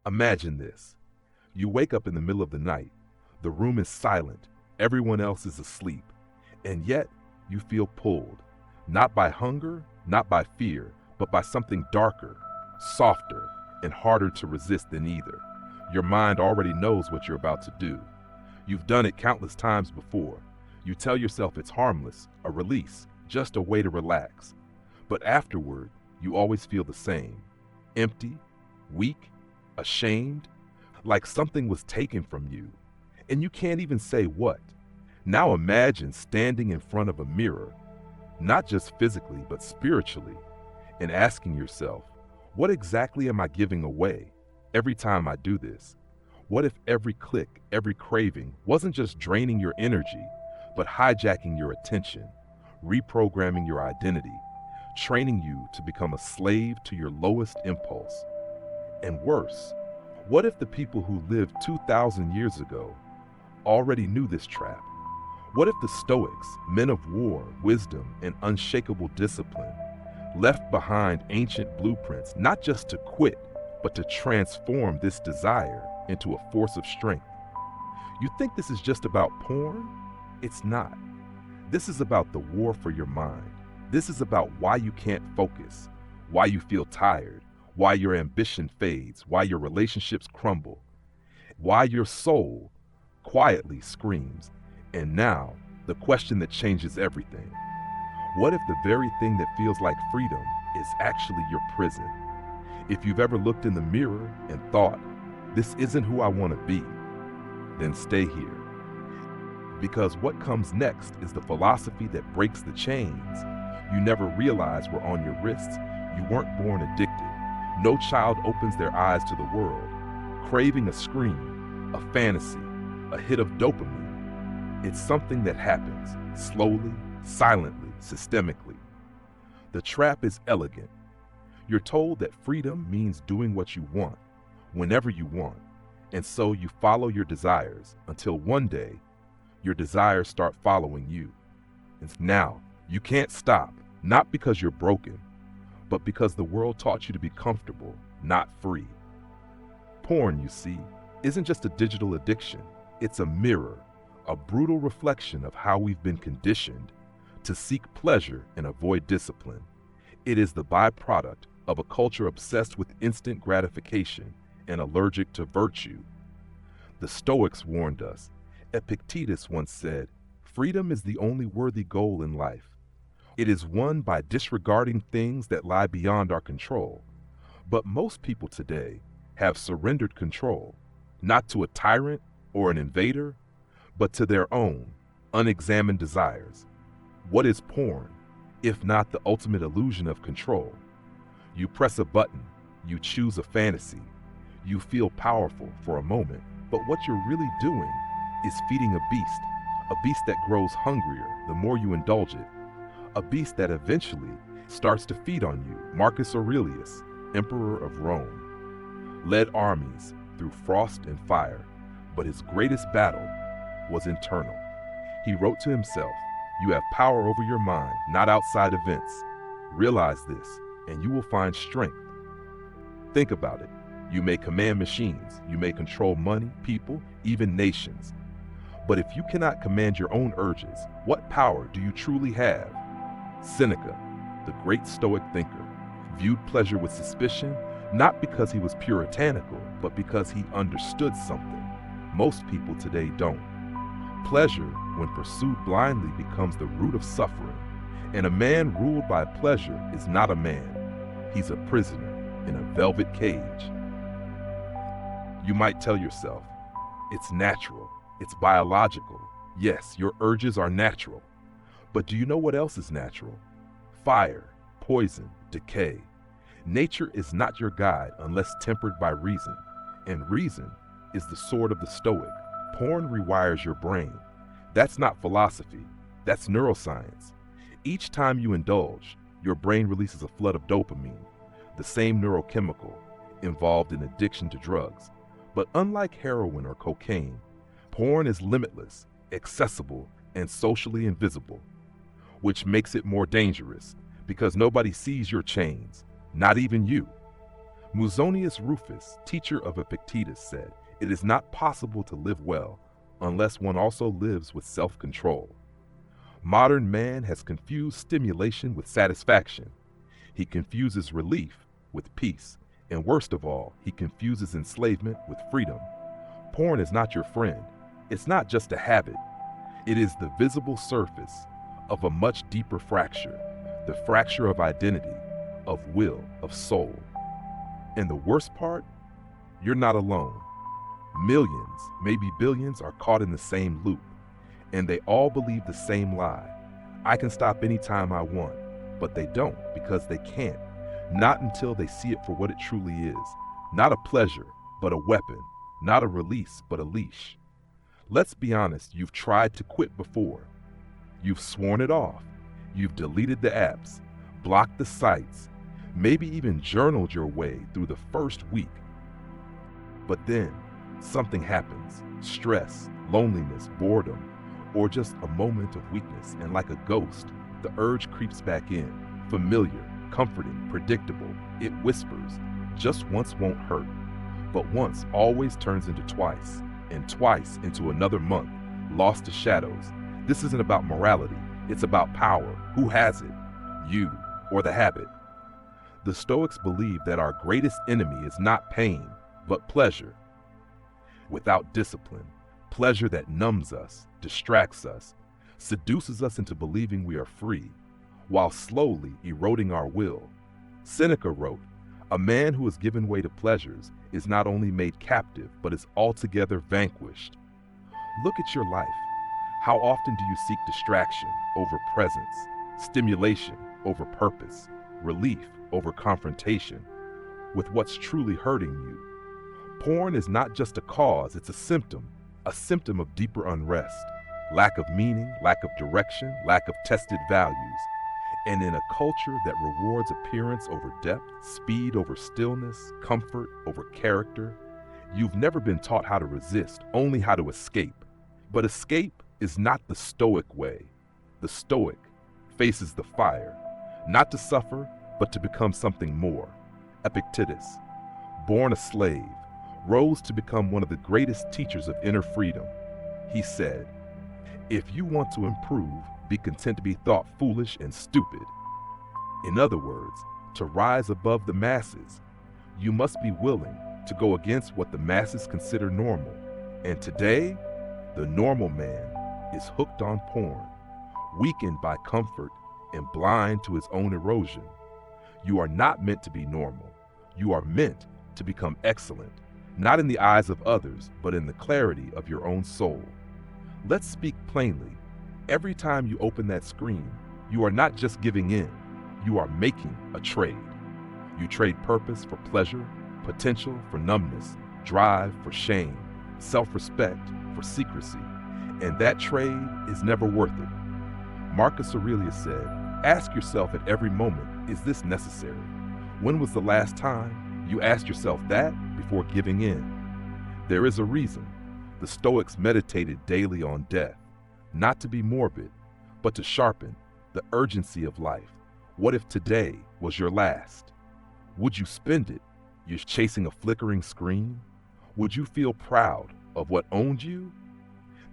Imagine this. You wake up in the middle of the night. The room is silent. Everyone else is asleep. And yet, you feel pulled. Not by hunger, not by fear, but by something darker, softer, and harder to resist than either. Your mind already knows what you're about to do. You've done it countless times before. You tell yourself it's harmless, a release, just a way to relax. But afterward, you always feel the same. Empty, weak, ashamed, like something was taken from you. And you can't even say what. Now imagine standing in front of a mirror, not just physically, but spiritually, and asking yourself, what exactly am I giving away every time I do this? What if every click, every craving wasn't just draining your energy, but hijacking your attention, reprogramming your identity, training you to become a slave to your lowest impulse? And worse, what if the people who lived 2,000 years ago already knew this trap? What if the Stoics, men of war, wisdom, and unshakable discipline, left behind ancient blueprints not just to quit, but to transform this desire into a force of strength? You think this is just about porn? It's not. This is about the war for your mind. This is about why you can't focus, why you feel tired, why your ambition fades, why your relationships crumble, why your soul quietly screams. And now, the question that changes everything. What if the very thing that feels like freedom is actually your prison? If you've ever looked in the mirror and thought, this isn't who I want to be, then stay here. Because what comes next is the philosophy that breaks the chains you never realized were on your wrists. You weren't born addicted. No child opens their eyes to the world, craving a scream, a fantasy, a hit of dopamine. It's something that happens, slowly, silently, systemically. The trap is elegant. You're told that freedom means doing what you want, whenever you want, and so you follow your desires until one day, your desires start following you. And now, you can't stop, not because you're broken, but because the world taught you to be comfortable, not free. Porn, you see, isn't just a digital addiction. It's a mirror, a brutal reflection of how we've been conditioned to seek pleasure and avoid discipline. It is the byproduct of a culture obsessed with instant gratification and allergic to virtue. The Stoics warned us. Epictetus once said, "Freedom is the only worthy goal in life. It is won by disregarding things that lie beyond our control." But most people today have surrendered control, not to a tyrant or an invader, but to their own unexamined desires. What is porn, if not the ultimate illusion of control? You press a button, you choose a fantasy, you feel powerful for a moment, but what you're really doing is feeding a beast that grows hungrier the more you indulge it, a beast that eventually starts to feed on you. Marcus Aurelius, emperor of Rome, led armies through frost and fire, but his greatest battle was internal. He wrote to himself, "You have power over your mind, not outside events. Realize this, and you will find strength." Think about it. You may command machines, you may control money, people, even nations. But if you cannot command your own urges, what power do you truly have? Seneca, the great Stoic thinker, viewed pleasure with suspicion, not because he was puritanical, but because he understood something most people today don't. Pleasure, when pursued blindly, becomes the root of suffering. And a man ruled by pleasure is not a man. He's a prisoner in a velvet cage. You might tell yourself, it's natural, it's biological. Yes, your urges are natural. But do you know what else is natural? Fire, poison, decay. Nature is not your guide unless tempered by reason. And reason is the sword of the Stoic. Porn rewires your brain. That's not philosophy, that's neuroscience. Each time you indulge, your brain releases a flood of dopamine, the same neurochemical involved in addiction to drugs. But unlike heroin or cocaine, porn is limitless, accessible, and socially invisible, which makes it more dangerous because nobody sees your chains, not even you. Musonius Rufus, teacher of Epictetus, said, "It is not possible to live well unless one also lives with self-control." Modern man has confused stimulation with satisfaction. He confuses relief with peace, and worst of all, he confuses enslavement with freedom. Porn is not your friend. It's not just a habit. It is the visible surface of a much deeper fracture, the fracture of identity, of will, of soul. And the worst part, you're not alone. Millions, maybe billions, are caught in the same loop, and they all believe the same lie. I can stop anytime I want, but they don't because they can't. Not until they see it for what it truly is. Not a pleasure, but a weapon. Not a release, but a leash. Let's be honest, you've tried to quit before. You've sworn it off. You've deleted the apps, blocked the sites, maybe even journaled your way through the first week. But then, something happens. Stress, loneliness, boredom, or just a moment of weakness, and like a ghost, the urge creeps back in. Familiar, comforting, predictable. It whispers, just once won't hurt. But once always turns into twice, and twice into another month, lost to shadows. This isn't about morality, it's about power. Who has it? You or the habit? The Stoics believe that our greatest enemy is not pain, but pleasure. Without discipline, pleasure that numbs us, distracts us, seduces us into believing we are free, while slowly eroding our will. Seneca wrote, "A man who is given way to pleasures is not only made captive, but is altogether vanquished." Look at your life. How often do you seek distraction over presence, stimulation over purpose, relief over confrontation with what's truly hurting you? Porn is not just a cause, it's a symptom of deeper unrest, lack of meaning, lack of direction, lack of tested values. And in a culture that rewards appearance over depth, speed over stillness, comfort over character, you've never been taught how to resist, only how to escape. But escape is not the Stoic way. The Stoic faces the fire, not to suffer, but to become something more. Epictetus, born a slave, rose to become one of the greatest teachers of inner freedom. He said, "If you want to improve, be content to be thought foolish and stupid." In other words, to rise above the masses, you must be willing to go against what the masses consider normal. And today, the normal man is hooked on porn, weakened by comfort and blind to his own erosion. You are not meant to be normal. You are meant to become excellent, not in the eyes of others, but in the clarity of your own soul. Let's speak plainly. Every time you open that screen, you are not just giving in, you are making a trade. You trade purpose for pleasure, potential for numbness, drive for shame, self-respect for secrecy, and that trade is never worth it. Marcus Aurelius said, "Ask yourself at every moment, is this necessary?" When was the last time you asked yourself that before giving in? There is a reason. The Stoics meditated daily on death, not to be morbid, but to sharpen the urgency of life. What if today was your last? Would you spend it just chasing a flickering screen? Would you feel proud of what owned you?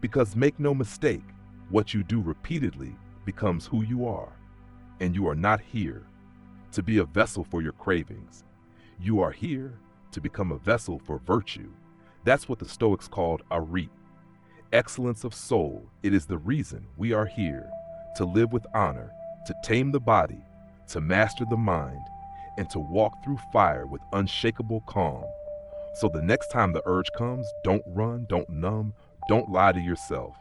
Because make no mistake, what you do repeatedly becomes who you are. And you are not here to be a vessel for your cravings. You are here to become a vessel for virtue. That's what the Stoics called arete, excellence of soul. It is the reason we are here, to live with honor, to tame the body, to master the mind, and to walk through fire with unshakable calm. So the next time the urge comes, don't run, don't numb, don't lie to yourself.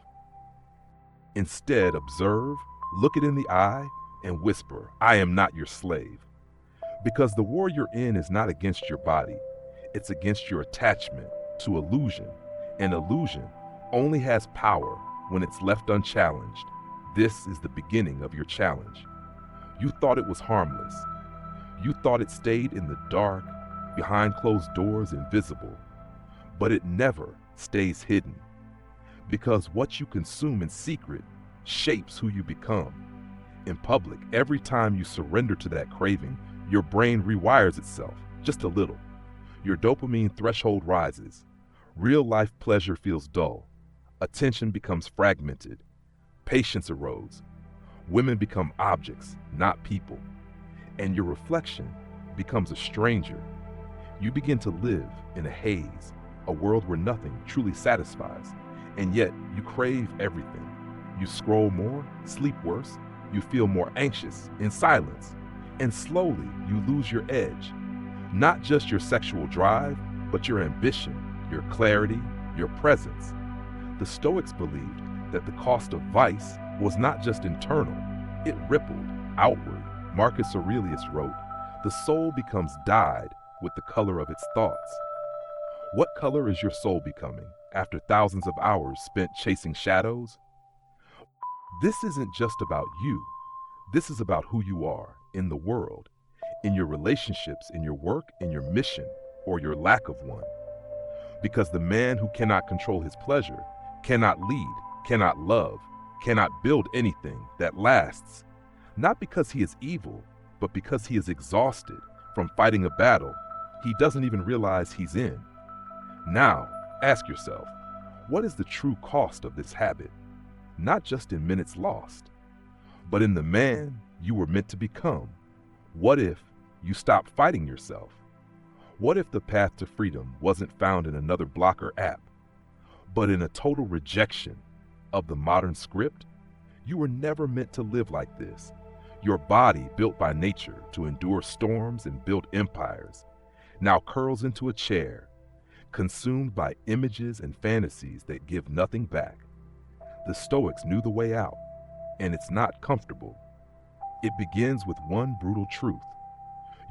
Instead, observe, look it in the eye, and whisper, "I am not your slave." Because the war you're in is not against your body, it's against your attachment to illusion. And illusion only has power when it's left unchallenged. This is the beginning of your challenge. You thought it was harmless. You thought it stayed in the dark, behind closed doors, invisible. But it never stays hidden. Because what you consume in secret shapes who you become. In public, every time you surrender to that craving, your brain rewires itself, just a little. Your dopamine threshold rises. Real life pleasure feels dull. Attention becomes fragmented. Patience erodes. Women become objects, not people. And your reflection becomes a stranger. You begin to live in a haze, a world where nothing truly satisfies. And yet you crave everything. You scroll more, sleep worse, you feel more anxious in silence. And slowly you lose your edge. Not just your sexual drive, but your ambition, your clarity, your presence. The Stoics believed that the cost of vice was not just internal, it rippled outward. Marcus Aurelius wrote, "The soul becomes dyed with the color of its thoughts." What color is your soul becoming after thousands of hours spent chasing shadows? This isn't just about you. This is about who you are in the world, in your relationships, in your work, in your mission, or your lack of one. Because the man who cannot control his pleasure cannot lead, cannot love, cannot build anything that lasts. Not because he is evil, but because he is exhausted from fighting a battle he doesn't even realize he's in. Now, ask yourself, what is the true cost of this habit? Not just in minutes lost, but in the man you were meant to become. What if you stopped fighting yourself? What if the path to freedom wasn't found in another blocker app, but in a total rejection of the modern script? You were never meant to live like this. Your body, built by nature to endure storms and build empires, now curls into a chair, consumed by images and fantasies that give nothing back. The Stoics knew the way out, and it's not comfortable. It begins with one brutal truth.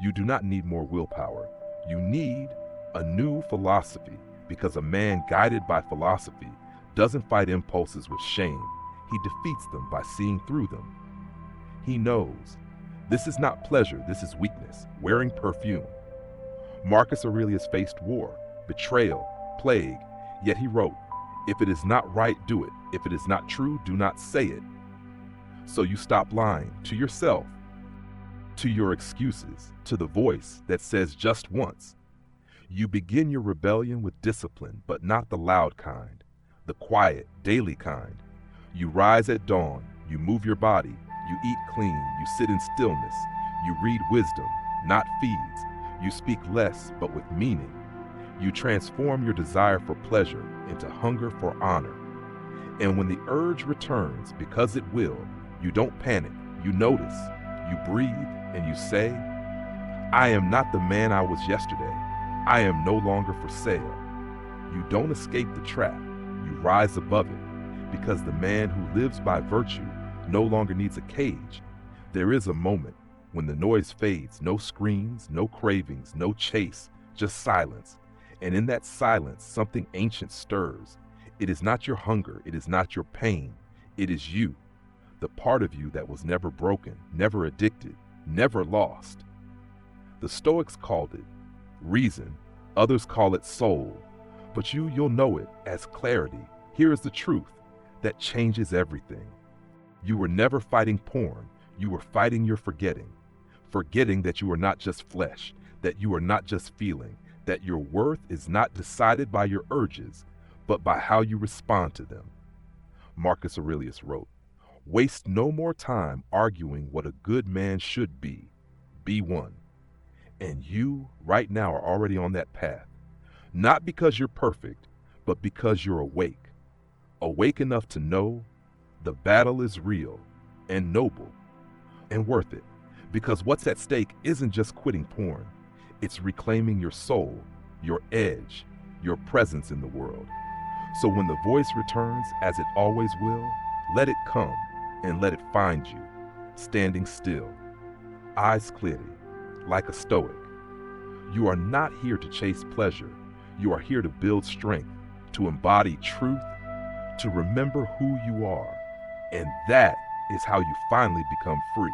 You do not need more willpower. You need a new philosophy, because a man guided by philosophy doesn't fight impulses with shame. He defeats them by seeing through them. He knows this is not pleasure, this is weakness, wearing perfume. Marcus Aurelius faced war, betrayal, plague, yet he wrote, "If it is not right, do it. If it is not true, do not say it." So you stop lying to yourself, to your excuses, to the voice that says just once. You begin your rebellion with discipline, but not the loud kind, the quiet, daily kind. You rise at dawn, you move your body, you eat clean, you sit in stillness, you read wisdom, not feeds, you speak less but with meaning. You transform your desire for pleasure into hunger for honor. And when the urge returns, because it will, you don't panic, you notice, you breathe, and you say, "I am not the man I was yesterday. I am no longer for sale." You don't escape the trap, you rise above it, because the man who lives by virtue no longer needs a cage. There is a moment when the noise fades, no screams, no cravings, no chase, just silence. And in that silence, something ancient stirs. It is not your hunger, it is not your pain, it is you, the part of you that was never broken, never addicted, never lost. The Stoics called it reason, others call it soul, but you'll know it as clarity. Here is the truth that changes everything. You were never fighting porn, you were fighting your forgetting. Forgetting that you are not just flesh, that you are not just feeling, that your worth is not decided by your urges, but by how you respond to them. Marcus Aurelius wrote, "Waste no more time arguing what a good man should be. Be one." And you, right now, are already on that path. Not because you're perfect, but because you're awake. Awake enough to know the battle is real and noble and worth it. Because what's at stake isn't just quitting porn. It's reclaiming your soul, your edge, your presence in the world. So when the voice returns, as it always will, let it come and let it find you, standing still, eyes clear, like a Stoic. You are not here to chase pleasure. You are here to build strength, to embody truth, to remember who you are. And that is how you finally become free.